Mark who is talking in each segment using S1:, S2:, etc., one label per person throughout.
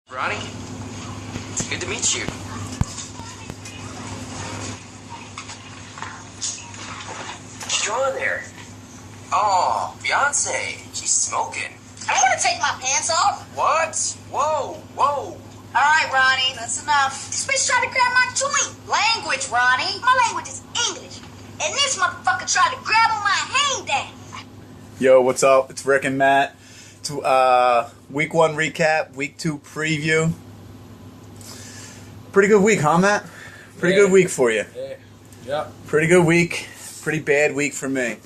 S1: Ronnie, it's good to meet you. What's drawing there? Oh, Beyonce. She's smoking.
S2: I'm gonna take my pants off.
S1: What? Whoa, whoa.
S2: All right, Ronnie, that's enough. This bitch tried to grab my joint. Language, Ronnie. My language is English. And this motherfucker tried to grab on my hang down.
S3: Yo, what's up? It's Rick and Matt. It's week 1 recap, week 2 preview. Pretty good week, huh, Matt? Pretty good week for you.
S4: Yeah.
S3: Pretty good week. Pretty bad week for me.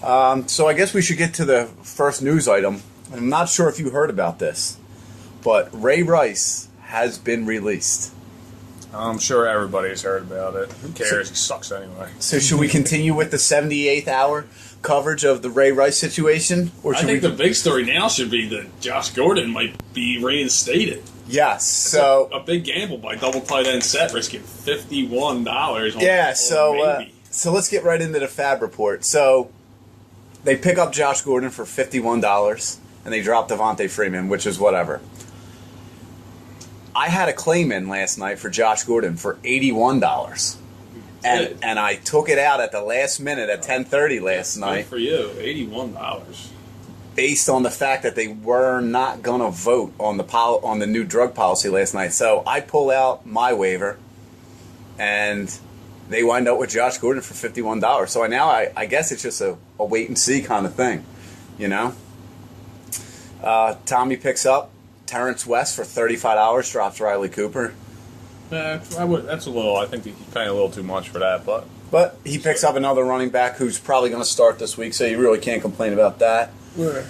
S3: So I guess we should get to the first news item. I'm not sure if you heard about this, but Ray Rice has been released.
S4: I'm sure everybody's heard about it. Who cares? He sucks anyway.
S3: So should we continue with the 78th hour coverage of the Ray Rice situation? Or
S5: I
S3: should
S5: think
S3: we...
S5: the big story now should be that Josh Gordon might be reinstated.
S3: Yes. So
S5: a big gamble by double tight end set, risking $51 on
S3: yeah.
S5: maybe.
S3: So let's get right into the Fab report. So they pick up Josh Gordon for $51, and they drop Devontae Freeman, which is whatever. I had a claim in last night for Josh Gordon for $81, and I took it out at the last minute at 10:30 last night.
S5: Good for you, $81.
S3: Based on the fact that they were not going to vote on the new drug policy last night. So I pull out my waiver, and they wind up with Josh Gordon for $51. So I guess it's just a wait and see kind of thing, you know? Tommy picks up Terrence West for $35, drops Riley Cooper.
S5: That's a little. I think he's paying a little too much for that,
S3: But he picks up another running back who's probably going to start this week, so you really can't complain about that.
S5: Yeah.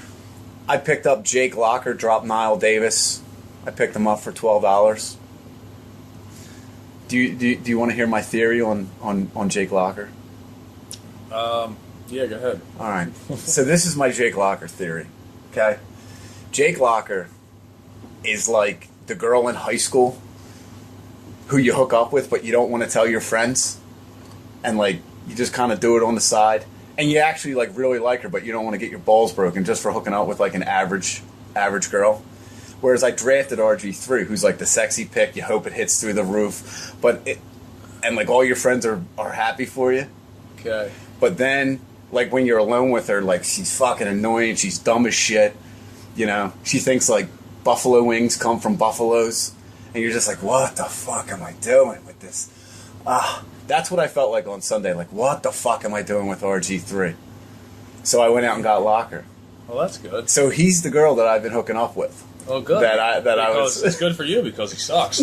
S3: I picked up Jake Locker, dropped Niall Davis. I picked him up for $12. Do you want to hear my theory on Jake Locker?
S5: Yeah, go ahead.
S3: All right. So this is my Jake Locker theory. Okay, Jake Locker is like the girl in high school who you hook up with, but you don't want to tell your friends, and like you just kind of do it on the side, and you actually like really like her, but you don't want to get your balls broken just for hooking up with like an average girl. Whereas I drafted RG3, who's like the sexy pick. You hope it hits through the roof, and like all your friends are happy for you.
S5: Okay.
S3: But then, like when you're alone with her, like she's fucking annoying. She's dumb as shit. You know, she thinks like buffalo wings come from buffaloes, and you're just like, what the fuck am I doing with this? That's what I felt like on Sunday. Like, what the fuck am I doing with RG3? So I went out and got Locker.
S5: Well, that's good.
S3: So he's the girl that I've been hooking up with.
S5: Oh, good. It's good for you because he sucks.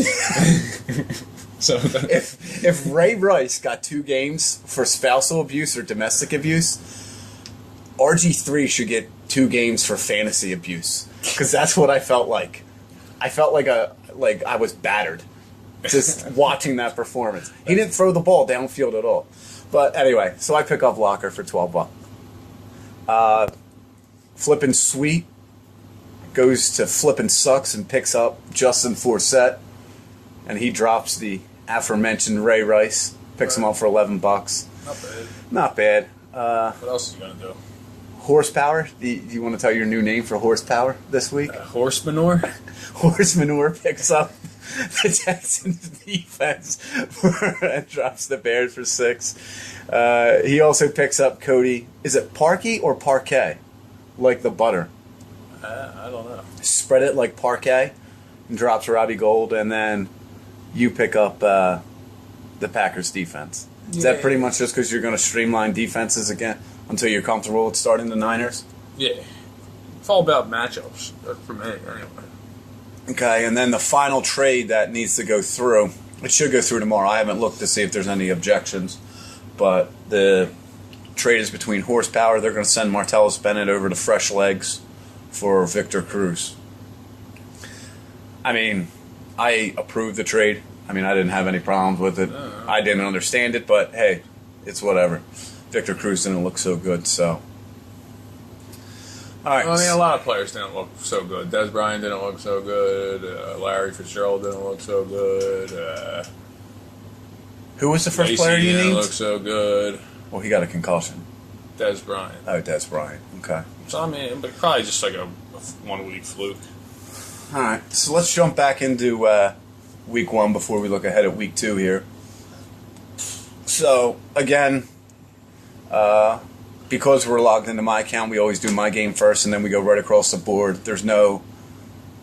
S5: So
S3: if Ray Rice got 2 games for spousal abuse or domestic abuse, RG3 should get 2 games for fantasy abuse, because that's what I felt like. I felt like I was battered just watching that performance. He didn't throw the ball downfield at all. But anyway, so I pick up Locker for $12. Flippin' Sweet goes to Flippin' Sucks and picks up Justin Forsett, and he drops the aforementioned Ray Rice, picks him up for $11. Not bad.
S5: What else is he gonna do?
S3: Horsepower. Do you want to tell your new name for Horsepower this week?
S5: Horse manure.
S3: Horse Manure picks up the Texans defense and drops the Bears for $6. He also picks up Cody. Is it Parkey or Parquet? Like the butter.
S5: I don't know.
S3: Spread it like Parquet and drops Robbie Gold, and then you pick up the Packers defense. Is that pretty much just because you're going to streamline defenses again until you're comfortable with starting the Niners?
S5: Yeah. It's all about matchups for me, anyway.
S3: Okay, and then the final trade that needs to go through, it should go through tomorrow. I haven't looked to see if there's any objections, but the trade is between Horsepower. They're going to send Martellus Bennett over to Fresh Legs for Victor Cruz. I mean, I approve the trade. I mean, I didn't have any problems with it. I didn't understand it, but hey, it's whatever. Victor Cruz didn't look so good, so. All right.
S5: Well, I mean, a lot of players didn't look so good. Des Bryant didn't look so good. Larry Fitzgerald didn't look so good.
S3: Who was the first
S5: Lacey
S3: player you
S5: didn't
S3: named?
S5: look so good.
S3: Well, he got a concussion.
S5: Des Bryant.
S3: Oh, Des Bryant. Okay.
S5: So, I mean, but probably just like a 1 week fluke.
S3: All right, so let's jump back into week 1 before we look ahead at week 2 here. So, again, because we're logged into my account, we always do my game first, and then we go right across the board. There's no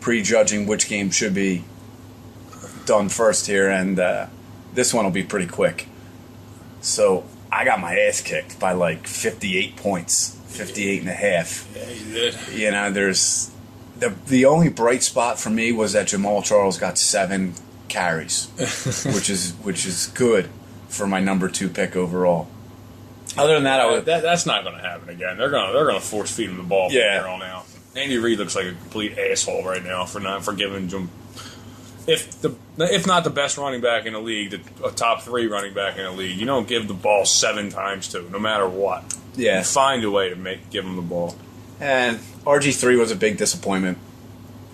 S3: prejudging which game should be done first here, and this one will be pretty quick. So, I got my ass kicked by like 58 points, 58 and a half.
S5: Yeah, you did.
S3: You know, there's the only bright spot for me was that Jamal Charles got 7 carries, which is good for my number 2 pick overall. Other than that,
S5: that's not going to happen again. They're going to force feed him the ball from here on out. Andy Reid looks like a complete asshole right now for giving him, if not the best running back in the league, a top 3 running back in the league. You don't give the ball 7 times to, no matter what.
S3: Yeah,
S5: you find a way to give him the ball.
S3: And RG3 was a big disappointment,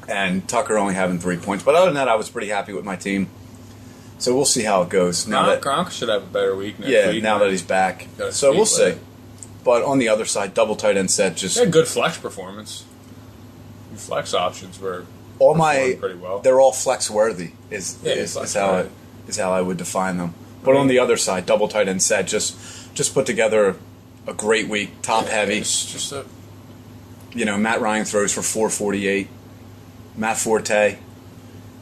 S3: and Tucker only having 3 points. But other than that, I was pretty happy with my team. So we'll see how it goes.
S5: Gronk should have a better week next week.
S3: Now that he's back. So we'll see. But on the other side, double tight end set just...
S5: They had good flex performance. Your flex options were pretty well.
S3: They're all flex worthy is how I would define them. But on the other side, double tight end set just put together a great week, top heavy.
S5: It's just
S3: Matt Ryan throws for 448. Matt Forte,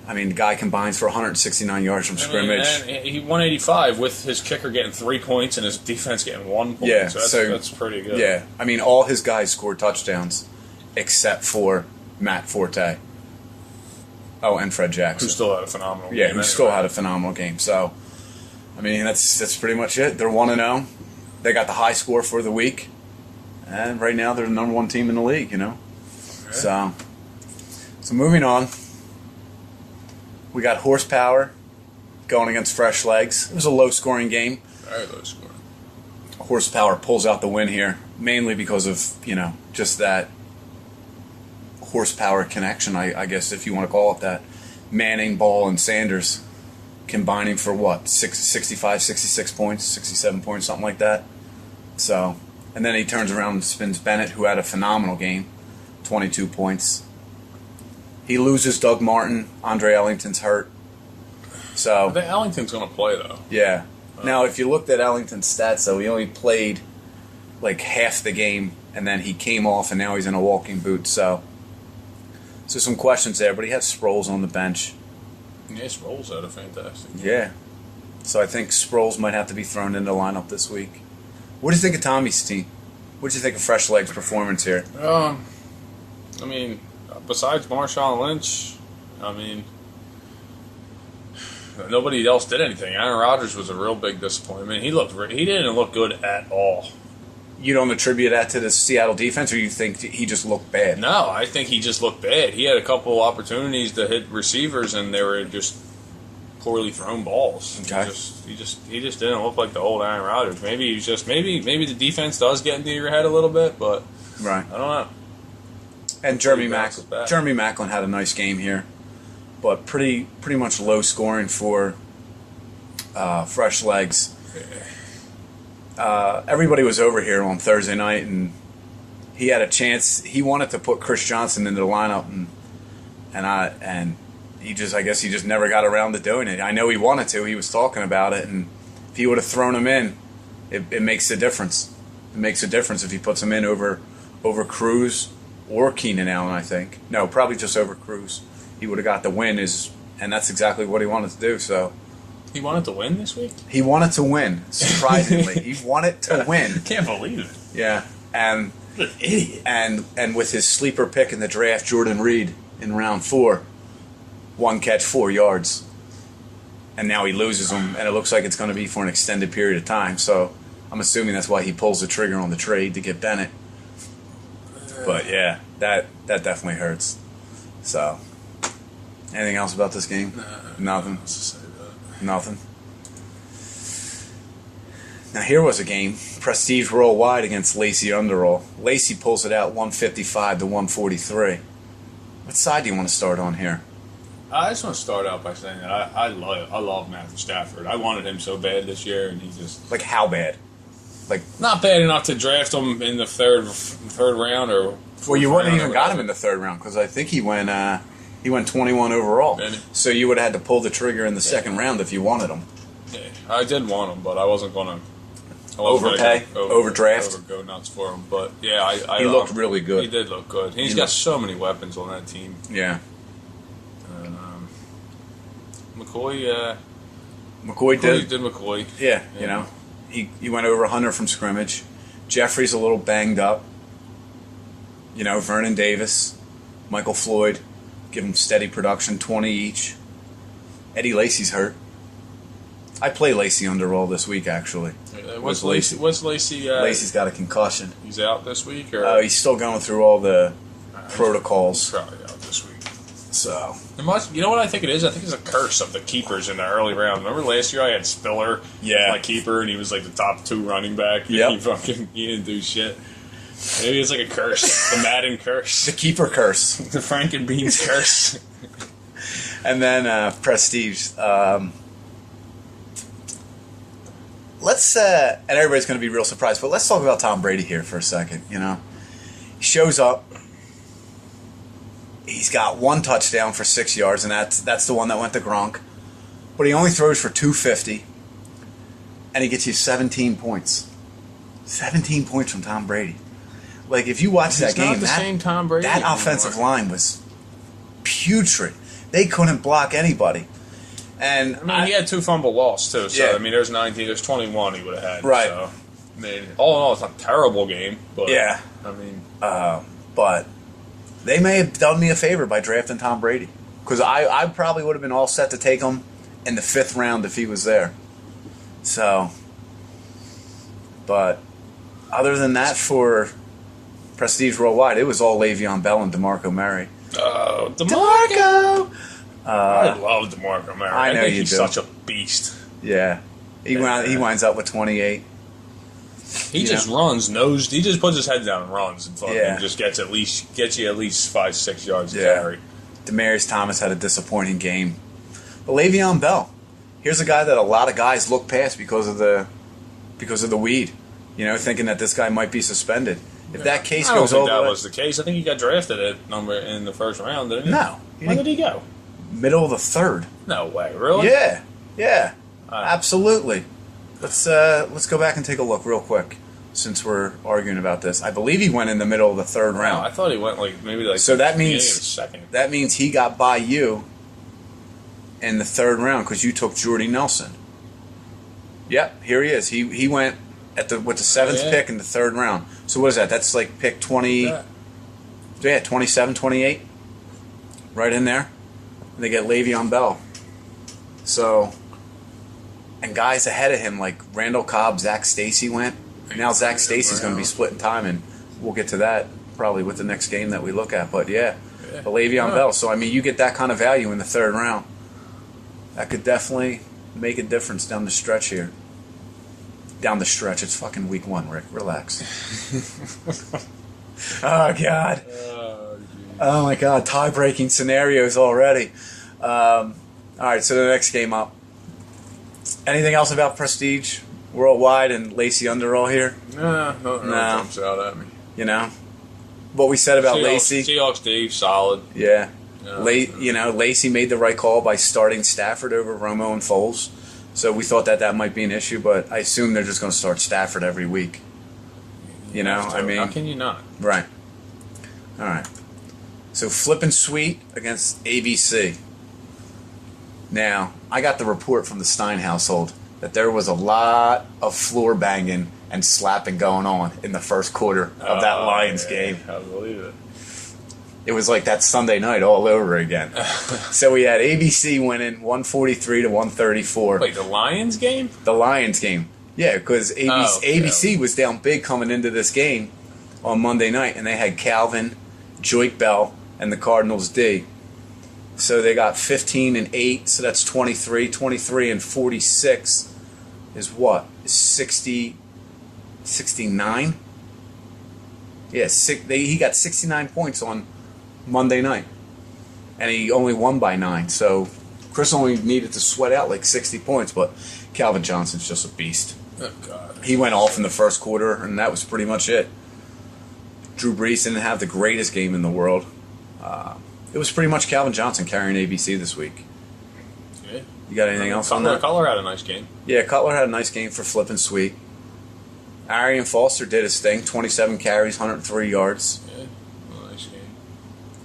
S3: I mean, the guy combines for 169 yards from scrimmage.
S5: And he 185 with his kicker getting 3 points and his defense getting 1 point.
S3: Yeah,
S5: so that's pretty good.
S3: Yeah, I mean, all his guys scored touchdowns except for Matt Forte. Oh, and Fred Jackson,
S5: who still had a phenomenal game.
S3: Yeah, who still had a phenomenal game. So, I mean, that's pretty much it. They're 1-0. They got the high score for the week, and right now they're the number 1 team in the league. Okay. So moving on. We got Horsepower going against Fresh Legs. It was a low-scoring game.
S5: Very low scoring.
S3: Horsepower pulls out the win here, mainly because of, just that horsepower connection, I guess, if you want to call it that. Manning, Ball, and Sanders combining for, 65, 66 points, 67 points, something like that. So, and then he turns around and spins Bennett, who had a phenomenal game, 22 points. He loses Doug Martin. Andre Ellington's hurt. So
S5: I think Ellington's going to play, though.
S3: Yeah. Now, if you looked at Ellington's stats, though, he only played like half the game, and then he came off, and now he's in a walking boot. So some questions there, but he has Sproles on the bench.
S5: Yeah, Sproles had a fantastic game.
S3: Yeah. So I think Sproles might have to be thrown into the lineup this week. What do you think of Tommy's team? What do you think of Fresh Legs' performance here?
S5: I mean, besides Marshawn Lynch, nobody else did anything. Aaron Rodgers was a real big disappointment. He didn't look good at all.
S3: You don't attribute that to the Seattle defense, or you think he just looked bad?
S5: No, I think he just looked bad. He had a couple opportunities to hit receivers, and they were just poorly thrown balls.
S3: Okay.
S5: He just didn't look like the old Aaron Rodgers. Maybe he's just maybe the defense does get into your head a little bit, but
S3: right.
S5: I don't know.
S3: And Jeremy Maclin had a nice game here, but pretty much low scoring for Fresh Legs. Everybody was over here on Thursday night, and he had a chance. He wanted to put Chris Johnson into the lineup, and he just never got around to doing it. I know he wanted to. He was talking about it, and if he would have thrown him in, it makes a difference. It makes a difference if he puts him in over Cruz or Keenan Allen, I think. No, probably just over Cruz. He would have got the win, and that's exactly what he wanted to do. So
S5: he wanted to win this week?
S3: He wanted to win, surprisingly. He wanted to win.
S5: Can't believe it.
S3: Yeah, and
S5: what an idiot.
S3: And with his sleeper pick in the draft, Jordan Reed, in round 4, 1 catch, 4 yards. And now he loses them, and it looks like it's going to be for an extended period of time. So I'm assuming that's why he pulls the trigger on the trade to get Bennett. But yeah, that definitely hurts. So, anything else about this game? Nothing. Nothing. Now here was a game. Prestige Worldwide against Lacey Underall. Lacey pulls it out 155 to 143. What side do you want to start on here?
S5: I just want to start out by saying that I love Matthew Stafford. I wanted him so bad this year, and he just...
S3: Like, how bad? Like,
S5: not bad enough to draft him in the third round or...
S3: Well, you wouldn't even got him in the 3rd round, because I think he went He went 21 overall.
S5: Did he?
S3: So you would have had to pull the trigger in the second round if you wanted him.
S5: Yeah, I did want him, but I wasn't going to
S3: Overpay? Overdraft?
S5: Go nuts for him. But yeah,
S3: He looked really good.
S5: He did look good. He's got so many weapons on that team.
S3: Yeah.
S5: And, McCoy
S3: McCoy
S5: did McCoy.
S3: Yeah, you know. He went over 100 from scrimmage. Jeffrey's a little banged up. You know, Vernon Davis, Michael Floyd, give him steady production, 20 each. Eddie Lacy's hurt. I play Lacy Underall this week, actually.
S5: What's Lacy?
S3: Lacy's got a concussion.
S5: He's out this week, or
S3: he's still going through all the protocols.
S5: He's probably out this week.
S3: So
S5: you know what I think it is? I think it's a curse of the keepers in the early round. Remember last year I had Spiller,
S3: Yeah.
S5: my keeper, and he was like the top 2 running back.
S3: Yep.
S5: He didn't do shit. Maybe it's like a curse, the Madden curse,
S3: the keeper curse,
S5: the Frankenbeans curse.
S3: and then Prestige. Let's and everybody's going to be real surprised, but let's talk about Tom Brady here for a second. You know, he shows up. He's got 1 touchdown for 6 yards, and that's the one that went to Gronk. But he only throws for 250, and he gets you 17 points. 17 points from Tom Brady. Like, if you watch that game, that offensive line was putrid. They couldn't block anybody. And
S5: I mean, he had 2 fumble loss too. So
S3: Yeah.
S5: I mean, there's 19, there's 21 he would have had.
S3: Right.
S5: So, I mean, all in all, it's not a terrible game. But
S3: Yeah.
S5: I mean,
S3: but they may have done me a favor by drafting Tom Brady, because I probably would have been all set to take him in the 5th round if he was there. So, but other than that, for Prestige Worldwide, it was all Le'Veon Bell and DeMarco Murray.
S5: DeMarco! I love DeMarco Murray.
S3: I know
S5: think
S3: you
S5: he's
S3: do.
S5: such a beast.
S3: Yeah, he winds up with 28.
S5: He just runs, he just puts his head down and runs, and fucking
S3: Yeah.
S5: just gets you at least 5-6 yards to
S3: Yeah.
S5: carry.
S3: Demaryius Thomas had a disappointing game. But Le'Veon Bell, here's a guy that a lot of guys look past because of the weed. You know, thinking that this guy might be suspended. If that case
S5: I don't
S3: goes
S5: think
S3: over,
S5: that was the case. I think he got drafted at in the 1st round, didn't he?
S3: No.
S5: When did he go?
S3: Middle of the 3rd.
S5: No way, really?
S3: Yeah, absolutely. Let's go back and take a look real quick, since we're arguing about this. I believe he went in the middle of the 3rd
S5: No,
S3: round.
S5: I thought he went
S3: So that
S5: beginning
S3: means
S5: of the 2nd.
S3: that means he got by you in the 3rd round because you took Jordy Nelson. Yep, here he is. He went with the 7th pick in the 3rd round. So what is that? That's like pick 20. Yeah, 27, 28. Right in there. And they get Le'Veon Bell. So, and guys ahead of him like Randall Cobb, Zach Stacy went. Now Zach Stacy's going to be splitting time, and we'll get to that probably with the next game that we look at. But yeah. But Le'Veon Bell. So, I mean, you get that kind of value in the 3rd round. That could definitely make a difference down the stretch here. Down the stretch. It's fucking week 1, Rick. Relax. Oh, God. Oh, my God. Tie-breaking scenarios already. All right, so the next game up. Anything else about Prestige Worldwide and Lacey Underall here?
S5: No jumps out at me.
S3: You know? What we said about Lacey?
S5: Seahawks Dave, solid.
S3: Yeah. Lacey made the right call by starting Stafford over Romo and Foles. So we thought that might be an issue, but I assume they're just going to start Stafford every week. You know, I mean...
S5: How can you not?
S3: Right. All right. So Flippin' Sweet against ABC. Now, I got the report from the Stein household that there was a lot of floor banging and slapping going on in the first quarter of that Lions game.
S5: I believe it.
S3: It was like that Sunday night all over again. So we had ABC winning 143 to 134.
S5: Wait, the Lions game?
S3: The Lions game. Yeah, because ABC was down big coming into this game on Monday night, and they had Calvin, Joik Bell, and the Cardinals D. So they got 15 and 8, so that's 23. 23 and 46 is what? Is 69? Yeah, he got 69 points on Monday night, and he only won by 9. So Chris only needed to sweat out like 60 points, but Calvin Johnson's just a beast.
S5: Oh, God.
S3: He went off in the first quarter, and that was pretty much it. Drew Brees didn't have the greatest game in the world. It it was pretty much Calvin Johnson carrying ABC this week.
S5: Yeah.
S3: You got anything else on that?
S5: Cutler had a nice game.
S3: Yeah, Cutler had a nice game for flipping sweet. Arian Foster did his thing, 27 carries, 103 yards.
S5: Yeah, a nice game.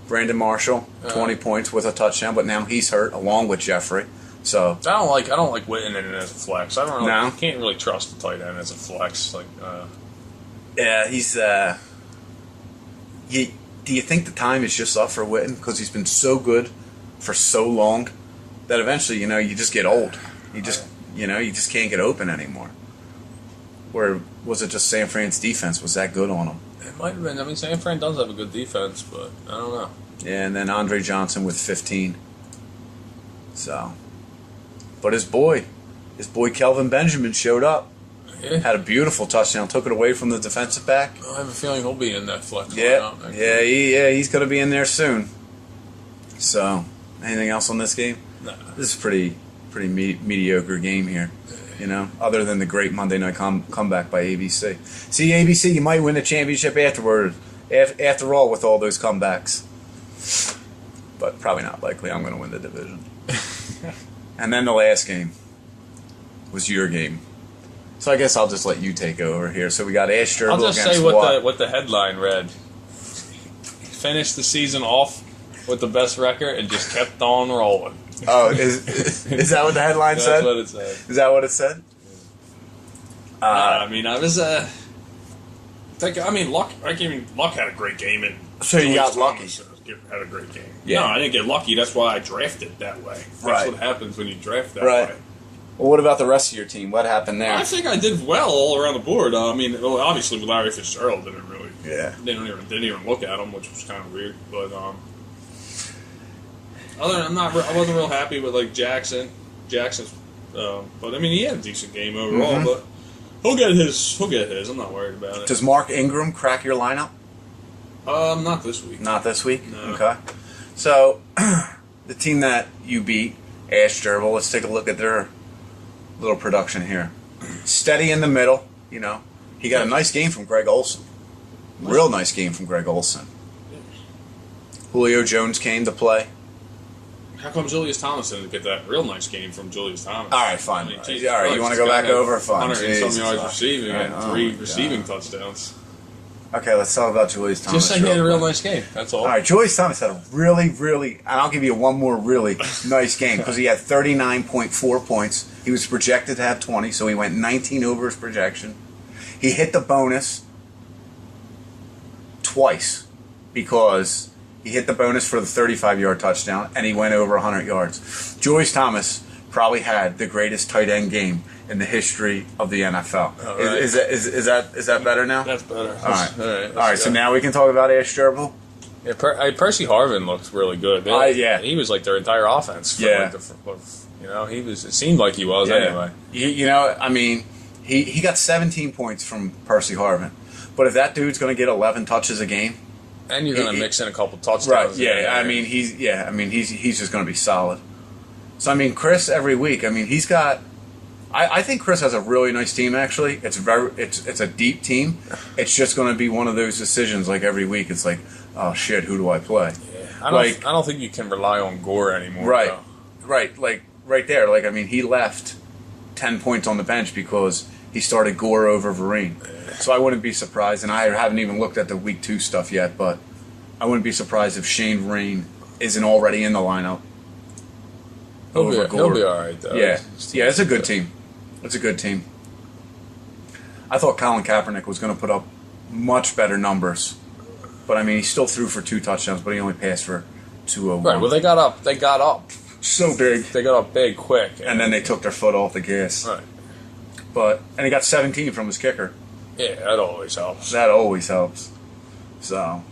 S3: Brandon Marshall, 20 points with a touchdown, but now he's hurt along with Jeffrey. So
S5: I don't like Witten in it as a flex. I don't really,
S3: No?
S5: can't really trust the tight end as a flex. Like,
S3: yeah, he's. Do you think the time is just up for Witten because he's been so good for so long that eventually, you just get old. You just can't get open anymore. Or was it just San Fran's defense was that good on him?
S5: it might have been. I mean, San Fran does have a good defense, but I don't know.
S3: Yeah, and then Andre Johnson with 15. So, but his boy Kelvin Benjamin showed up.
S5: Yeah.
S3: Had a beautiful touchdown. Took it away from the defensive back.
S5: I have a feeling he'll be in that flex.
S3: Yeah,
S5: lineup next
S3: yeah, he's going to be in there soon. So, anything else on this game?
S5: Nah.
S3: This is pretty mediocre game here. Other than the great Monday night comeback by ABC. See, ABC, you might win the championship afterward. After all, with all those comebacks, but probably not likely. I'm going to win the division. And then the last game was your game. So I guess I'll just let you take over here. So we got Ash Gerbil
S5: I'll just
S3: against
S5: say
S3: what?
S5: what the headline read. Finished the season off with the best record and just kept on rolling.
S3: Oh, is that what the headline
S5: That's
S3: said?
S5: what it said.
S3: Is that what it said?
S5: I mean, I was Luck had a great game, and
S3: So you got lucky.
S5: Thomas had a great game.
S3: Yeah.
S5: No, I didn't get lucky. That's why I drafted that way. That's
S3: Right.
S5: what happens when you draft that
S3: Right.
S5: way.
S3: Well, what about the rest of your team? What happened there?
S5: I think I did well all around the board. I mean, well, obviously with Larry Fitzgerald didn't really.
S3: Yeah.
S5: Didn't even look at him, which was kind of weird. But other than I wasn't real happy with like Jackson's. But I mean, he had a decent game overall.
S3: Mm-hmm.
S5: But he'll get his. I'm not worried about it.
S3: Does Mark Ingram crack your lineup?
S5: Not this week.
S3: Not this week?
S5: No.
S3: Okay. So, the team that you beat, Ash Gerbil, let's take a look at their little production here. Steady in the middle, He got a nice game from Greg Olson. Real nice game from Greg Olson. Julio Jones came to play.
S5: How come Julius Thomas didn't get that real nice game from Julius Thomas?
S3: All right, fine.
S5: I mean,
S3: All
S5: Jesus
S3: right, you
S5: Christ,
S3: want to
S5: this
S3: go
S5: guy
S3: back
S5: had
S3: over? Fine.
S5: 100 and some
S3: Jesus
S5: yards
S3: Christ.
S5: receiving and
S3: Oh
S5: 3
S3: my
S5: receiving
S3: God.
S5: touchdowns.
S3: Okay, let's talk about Julius Thomas.
S5: Just say he had a
S3: real
S5: real
S3: quick.
S5: nice game. That's all.
S3: All right, Julius Thomas had a really, and I'll give you one more really nice game because he had 39.4 points. He was projected to have 20, so he went 19 over his projection. He hit the bonus twice because he hit the bonus for the 35-yard touchdown, and he went over 100 yards. Julius Thomas probably had the greatest tight end game in the history of the NFL.
S5: All right.
S3: Is that better now?
S5: That's better.
S3: All right. So now we can talk about Ash Gerbil.
S5: Yeah, Percy Harvin looked really good.
S3: Yeah.
S5: He was like their entire offense. For
S3: Yeah.
S5: He was. It seemed like he was anyway.
S3: He got 17 points from Percy Harvin. But if that dude's going to get 11 touches a game,
S5: And you're going to mix in a couple touchdowns.
S3: right? Yeah,
S5: in there.
S3: he's just going to be solid. So Chris every week. He's got. I think Chris has a really nice team. Actually, it's a deep team. It's just going to be one of those decisions like every week. It's like, oh shit, who do I play?
S5: Yeah. I don't think you can rely on Gore anymore.
S3: Right,
S5: though.
S3: right, like right there. He left 10 points on the bench because he started Gore over Vereen. So I wouldn't be surprised, and I haven't even looked at the week 2 stuff yet, but I wouldn't be surprised if Shane Vereen isn't already in the lineup.
S5: He'll be all right though.
S3: Yeah, it's a good team. It's a good team. I thought Colin Kaepernick was going to put up much better numbers, but he still threw for 2 touchdowns, but he only passed for 201.
S5: Right. Well, they got up
S3: so big,
S5: They got up big quick,
S3: and then they took their foot off the gas.
S5: Right.
S3: And he got 17 from his kicker.
S5: Yeah, that always helps.
S3: That always helps. So, all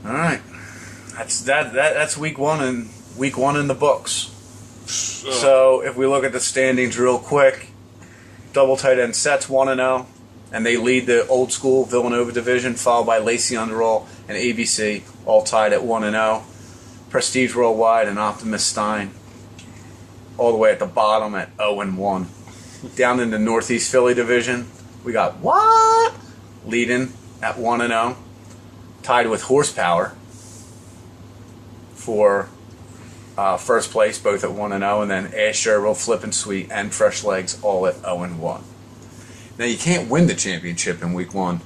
S3: right, that's week 1 and week 1 in the books. So if we look at the standings real quick, double tight end sets 1-0, and they lead the old school Villanova division, followed by Lacey Underall and ABC, all tied at 1-0. Prestige Worldwide and Optimus Stein, all the way at the bottom at 0-1. Down in the Northeast Philly division, we got what? Leading at 1-0, tied with Horsepower for first place, both at 1-0, and then Ash Gerbil, Flippin' Sweet, and Fresh Legs all at 0-1. Now, you can't win the championship in week 1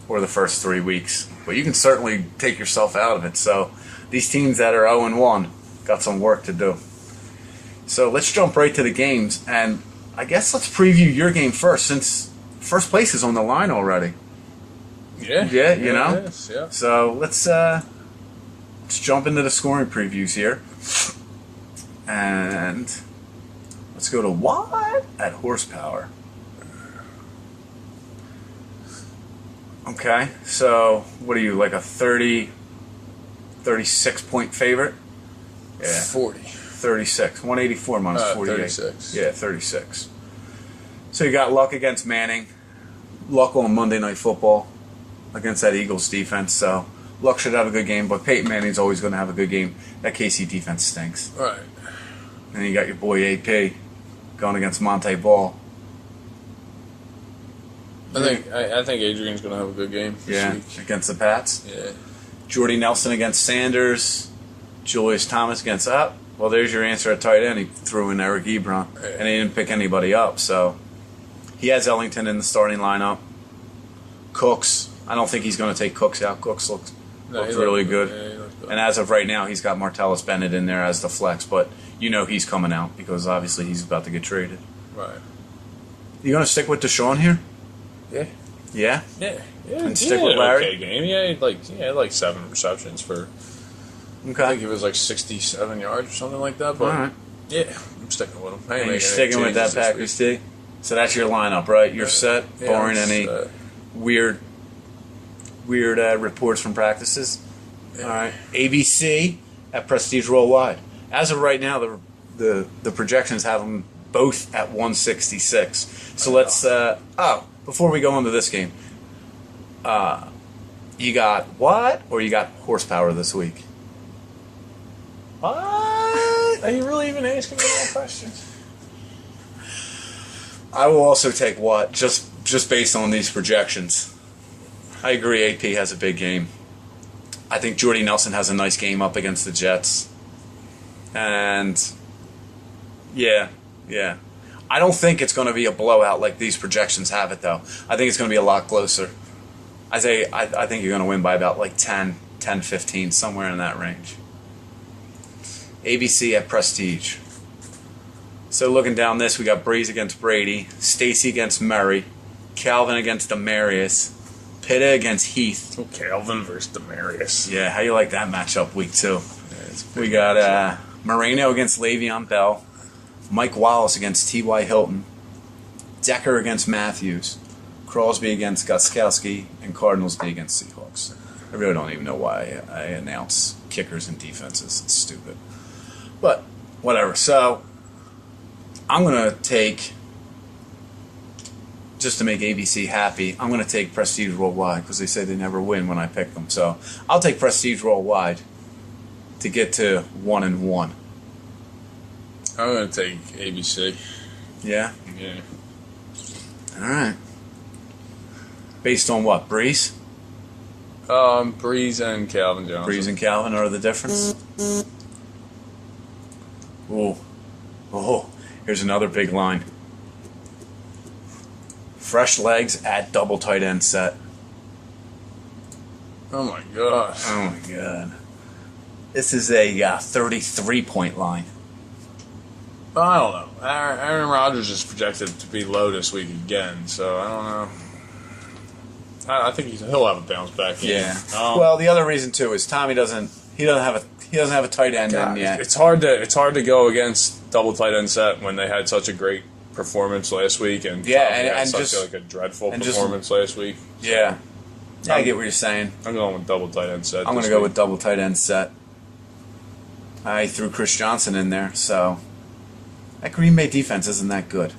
S3: or the first 3 weeks, but you can certainly take yourself out of it. So these teams that are 0-1 got some work to do. So let's jump right to the games, and I guess let's preview your game first, since first place is on the line already.
S5: Yeah.
S3: Yeah, you know?
S5: It is, yeah.
S3: So let's jump into the scoring previews here. And let's go to what at horsepower. Okay, so what are you, like a 36 point favorite? Yeah.
S5: 40.
S3: 36. 184 minus 48.
S5: 36.
S3: Yeah, 36. So you got Luck against Manning. Luck on Monday Night Football against that Eagles defense. So Luck should have a good game, but Peyton Manning's always going to have a good game. That KC defense stinks.
S5: Right.
S3: And then you got your boy AP going against Monte Ball.
S5: I think Adrian's going to have a good game this week.
S3: Against the Pats.
S5: Yeah.
S3: Jordy Nelson against Sanders. Julius Thomas against well, there's your answer at tight end. He threw in Eric Ebron, and he didn't pick anybody up. So he has Ellington in the starting lineup. Cooks, I don't think he's going to take Cooks out. Cooks looks really good.
S5: Yeah, he looks good.
S3: And as of right now, he's got Martellus Bennett in there as the flex, but you know he's coming out because obviously he's about to get traded.
S5: Right.
S3: You going to stick with Deshaun here?
S5: Yeah.
S3: Yeah?
S5: Yeah.
S3: And stick with Larry?
S5: Okay game. Yeah, he had like 7 receptions for, I think
S3: Okay.
S5: it was like 67 yards or something like that. But
S3: All right.
S5: yeah, I'm sticking with him. I ain't
S3: And you're
S5: making any
S3: sticking with that
S5: changes this
S3: Packers
S5: week.
S3: D? So that's your lineup, right? You're set,
S5: Yeah,
S3: barring
S5: I'm
S3: any
S5: set.
S3: weird reports from practices. All right. ABC at Prestige Worldwide. As of right now, the projections have them both at 166. So let's. Before we go on to this game, you got what, or you got horsepower this week?
S5: What? Are you really even asking me more questions?
S3: I will also take what, just based on these projections. I agree AP has a big game. I think Jordy Nelson has a nice game up against the Jets. And yeah. I don't think it's going to be a blowout like these projections have it, though. I think it's going to be a lot closer. I think you're going to win by about like 10, 15, somewhere in that range. ABC at Prestige. So looking down this, we got Breeze against Brady, Stacy against Murray, Calvin against Demarius, Pitta against Heath.
S5: Oh, Calvin versus Demarius.
S3: Yeah, how you like that matchup week 2?
S5: Yeah, it's a big
S3: We got
S5: matchup.
S3: Moreno against Le'Veon Bell, Mike Wallace against T.Y. Hilton, Decker against Matthews, Crosby against Gostkowski, and Cardinals D against Seahawks. I really don't even know why I announce kickers and defenses. It's stupid. But whatever. So I'm going to take, just to make ABC happy, I'm going to take Prestige Worldwide because they say they never win when I pick them. So I'll take Prestige Worldwide to get to 1-1.
S5: I'm going to take ABC.
S3: Yeah?
S5: Yeah.
S3: All right. Based on what? Breeze?
S5: Breeze and Calvin Johnson.
S3: Breeze and Calvin are the difference? Ooh. Oh, here's another big line. Fresh Legs at double tight end set.
S5: Oh my gosh.
S3: Oh my god. This is a 33-point line.
S5: I don't know. Aaron Rodgers is projected to be low this week again, so I don't know. I think he'll have a bounce back game.
S3: Yeah. Well, the other reason too is Tommy doesn't have a tight end in yet.
S5: It's hard to go against double tight end set when they had such a great performance last week, and Tommy had such a dreadful performance last week.
S3: Yeah. I get what you're saying.
S5: I'm going with double tight end set.
S3: I'm going to go with double tight end set. I threw Chris Johnson in there, so that Green Bay defense isn't that good,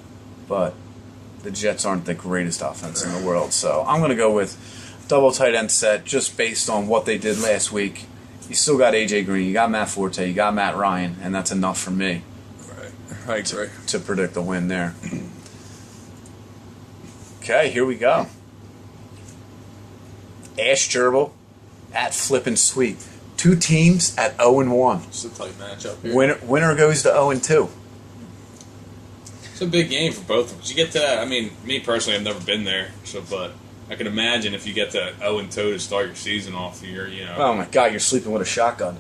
S3: but the Jets aren't the greatest offense in the world, so I'm going to go with double tight end set just based on what they did last week. You still got A.J. Green, you got Matt Forte, you got Matt Ryan, and that's enough for me.
S5: Right. I agree.
S3: To predict the win there. Okay, here we go. Ash Gerbil at Flippin' Sweet. Two teams at 0-1.
S5: It's a tight matchup here.
S3: Winner goes to 0-2.
S5: It's a big game for both of us. You get to that. I mean, me personally, I've never been there, but I can imagine if you get to 0-2 to start your season off,
S3: Oh my God, you're sleeping with a shotgun.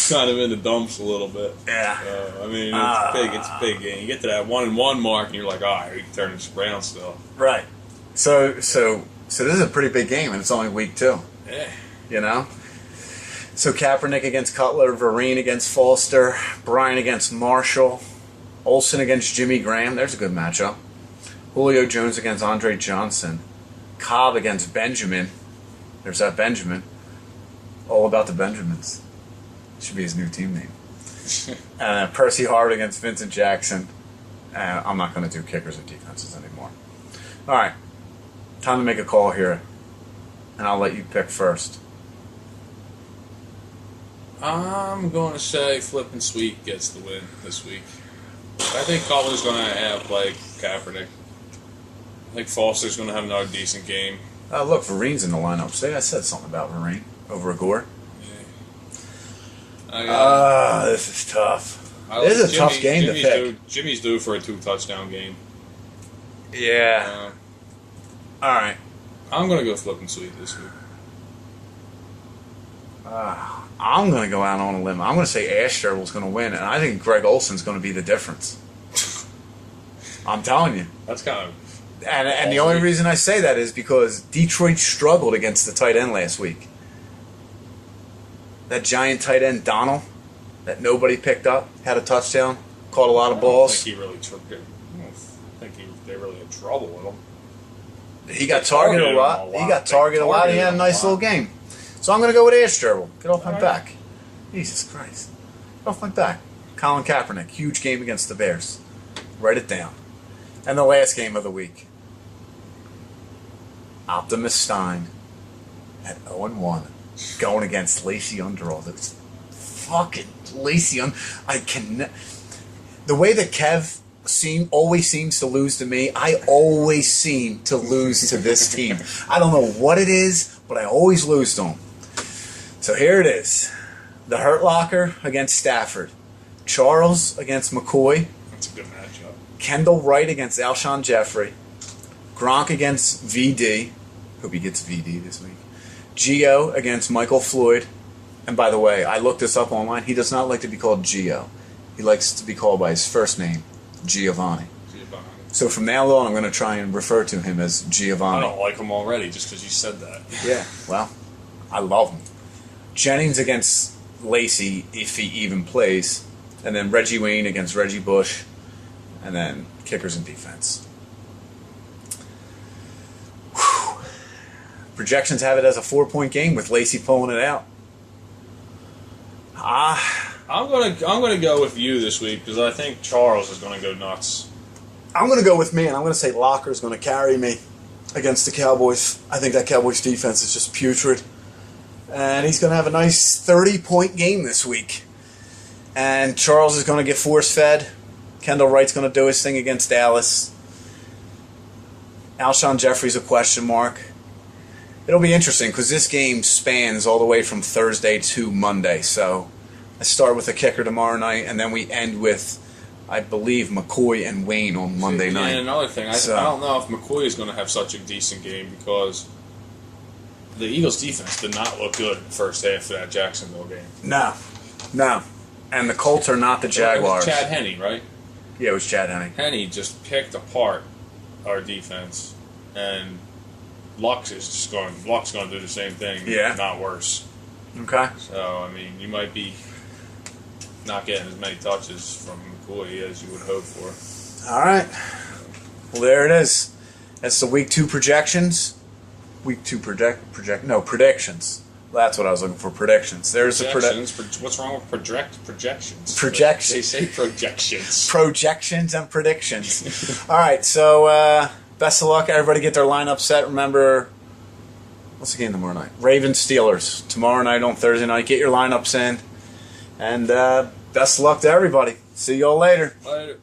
S5: kind of in the dumps a little bit.
S3: Yeah.
S5: I mean, it's big. It's a big game. You get to that 1-1 mark, and you're like, all right, we can turn this around still.
S3: Right. So this is a pretty big game, and it's only week 2.
S5: Yeah.
S3: You know? So Kaepernick against Cutler, Vereen against Foster, Bryan against Marshall, Olsen against Jimmy Graham. There's a good matchup. Julio Jones against Andre Johnson. Cobb against Benjamin. There's that Benjamin. All about the Benjamins. Should be his new team name. And Percy Hart against Vincent Jackson. I'm not going to do kickers or defenses anymore. All right. Time to make a call here. And I'll let you pick first.
S5: I'm going to say Flippin' Sweet gets the win this week. I think Cutler's going to have, Kaepernick. I think Foster's going to have another decent game.
S3: Look, Vereen's in the lineup. See, I said something about Vereen over Gore. This is tough. This is a tough game to pick.
S5: Jimmy's due for a 2-touchdown game.
S3: Yeah. All right.
S5: I'm going to go Flippin' Sweet this week.
S3: I'm going to go out on a limb. I'm going to say Ashterville's going to win, and I think Greg Olson's going to be the difference. I'm telling you.
S5: That's kind of...
S3: And the only reason I say that is because Detroit struggled against the tight end last week. That giant tight end, Donald, that nobody picked up, had a touchdown, caught a lot of balls.
S5: I don't think he really took it. I don't think they really had trouble with him.
S3: He got targeted a lot. He got targeted a lot. He had a nice little game. So I'm going to go with Ashterville. Get off my back. Jesus Christ. Get off my back. Colin Kaepernick, huge game against the Bears. Write it down. And the last game of the week. Optimus Stein at 0-1 going against Lacey Underall. That's fucking Lacey. I can. The way that Kev always seems to lose to me, I always seem to lose to this team. I don't know what it is, but I always lose to them. So here it is. The Hurt Locker against Stafford. Charles against McCoy.
S5: That's a good matchup.
S3: Kendall Wright against Alshon Jeffrey. Gronk against VD. Hope he gets VD this week. Gio against Michael Floyd. And by the way, I looked this up online. He does not like to be called Gio. He likes to be called by his first name, Giovanni. So from now on, I'm going to try and refer to him as Giovanni.
S5: I don't like him already just because you said that.
S3: Yeah, well, I love him. Jennings against Lacey, if he even plays. And then Reggie Wayne against Reggie Bush. And then kickers and defense. Whew. Projections have it as a 4-point game with Lacey pulling it out.
S5: I'm gonna go with you this week because I think Charles is gonna go nuts.
S3: I'm gonna go with me, and I'm gonna say Locker's gonna carry me against the Cowboys. I think that Cowboys defense is just putrid, and he's gonna have a nice 30-point game this week. And Charles is gonna get force-fed. Kendall Wright's gonna do his thing against Dallas. Alshon Jeffrey's a question mark. It'll be interesting because this game spans all the way from Thursday to Monday. So I start with a kicker tomorrow night, and then we end with, I believe, McCoy and Wayne on Monday night.
S5: And another thing, I don't know if McCoy is going to have such a decent game because the Eagles' defense did not look good in the first half of that Jacksonville game.
S3: No. And the Colts are not the Jaguars.
S5: It was Chad Henne, right?
S3: Yeah, it was Chad Henne.
S5: Henne just picked apart our defense, and Luck's going to do the same thing, not worse.
S3: Okay.
S5: So, I mean, you might be not getting as many touches from McCoy as you would hope for.
S3: All right. Well, there it is. That's the Week 2 projections. Week 2 predictions. That's what I was looking for, predictions. There's the
S5: predictions. What's wrong with projections?
S3: Projections.
S5: They say projections.
S3: Projections and predictions. All right, so best of luck. Everybody get their lineup set. Remember, what's the game tomorrow night? Ravens Steelers. Tomorrow night on Thursday night. Get your lineups in. And best of luck to everybody. See y'all later.
S5: Later.